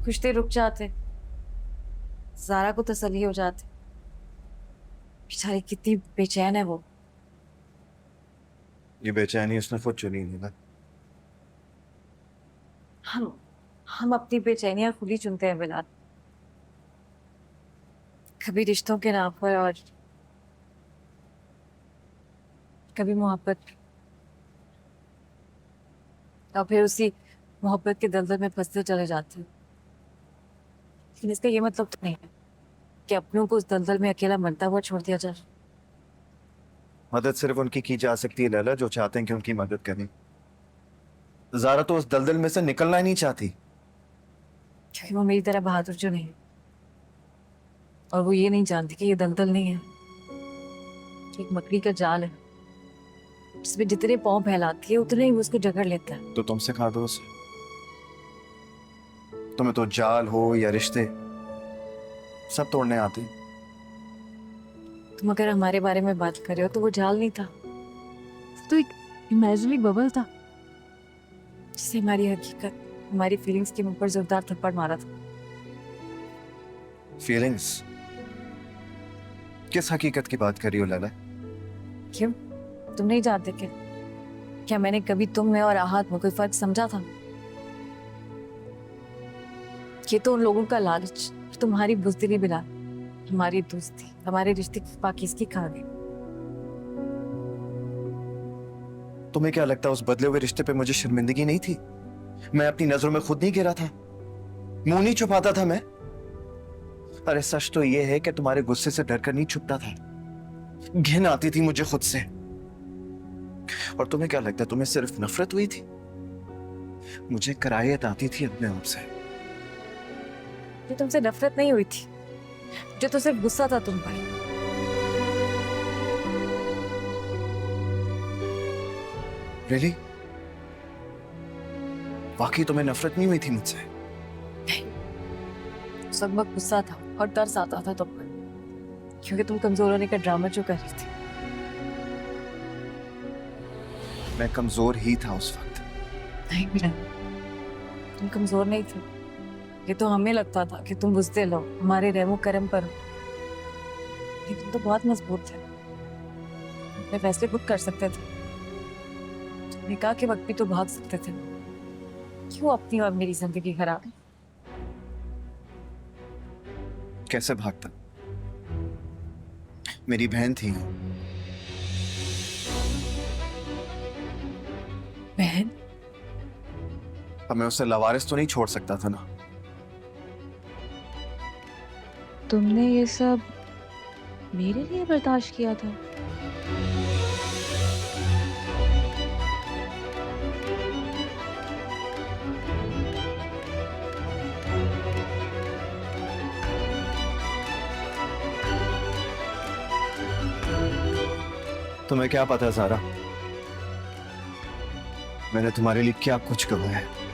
कुछ देर रुक जाते, ज़ारा को तसल्ली हो जाती। बेचारी कितनी बेचैन है वो। ये बेचैनी उसने खुद चुनी नहीं ना। हम अपनी बेचैनियां खुद ही चुनते हैं बिलाल। कभी रिश्तों के नाम पर और कभी मोहब्बत, और फिर उसी मोहब्बत के दलदल में फंसते चले जाते हैं। लेकिन इसका ये मतलब तो नहीं है कि अपनों को उस दलदल में अकेला मरता हुआ छोड़ दिया जाए। मदद सिर्फ उनकी की जा सकती है लैला जो चाहते हैं कि उनकी मदद करें। ज़ारा तो उस दलदल में से निकलना ही नहीं चाहती। क्योंकि वो मेरी तरह बहादुर जो नहीं है, और वो ये नहीं जानती कि ये दलदल नहीं है, एक मकड़ी का जाल है जिसमें जितने पाँव फैलाती है उतने ही वो उसको जकड़ लेता है। तो तुम सिखा दो उसे। तुम्हें तो जाल हो या रिश्ते सब तोड़ने आते हैं। तुम अगर हमारे बारे में बात कर रहे हो तो वो जाल नहीं था, तो एक इमेजिनरी बबल था जिससे हमारी हकीकत, हमारी फीलिंग्स के मुंह पर जोरदार थप्पड़ मारा था। फीलिंग्स? किस हकीकत की बात कर रही हो लैला? क्यों, तुम नहीं जानते क्या मैंने कभी तुम में और आहत में कोई फर्क समझा था? ये तो उन लोगों का लालच, तुम्हारी बुज़दिली बिला हमारी दोस्ती, हमारे रिश्ते की पाकीज़गी खा गई। तुम्हें क्या लगता है उस बदले हुए रिश्ते पे मुझे शर्मिंदगी नहीं थी? मैं अपनी नजरों में खुद नहीं गिरा था, मुंह नहीं छुपाता था मैं। अरे सच तो यह है कि तुम्हारे गुस्से से डरकर नहीं छुपता था, घिन आती थी मुझे खुद से। और तुम्हें क्या लगता है तुम्हें सिर्फ नफरत हुई थी? मुझे कराहत आती थी अपने आप से। जो तुमसे नफरत नहीं हुई थी, जो तो सिर्फ गुस्सा था तुम पर। रियली? वाकई तुम्हें नफरत नहीं हुई थी मुझसे? उस वक्त गुस्सा था और तरस आता था तुम पर, क्योंकि तुम कमजोर होने का ड्रामा जो कर रही थी। मैं कमजोर ही था उस वक्त। नहीं मिला, तुम कमजोर नहीं थे। ये तो हमें लगता था कि तुम बुज़दिल हो, हमारे रहमो करम पर हो, लेकिन तुम तो बहुत मजबूत थे। अपने फैसले खुद कर सकते थे, निकाह के वक्त भी तो भाग सकते थे। क्यों अपनी और मेरी जिंदगी खराब? कैसे भागता? मेरी बहन थी। बहन? अब मैं उसे लवारिस तो नहीं छोड़ सकता था ना। तुमने ये सब मेरे लिए बर्दाश्त किया था? तुम्हें क्या पता ज़ारा, मैंने तुम्हारे लिए क्या कुछ करवाया है।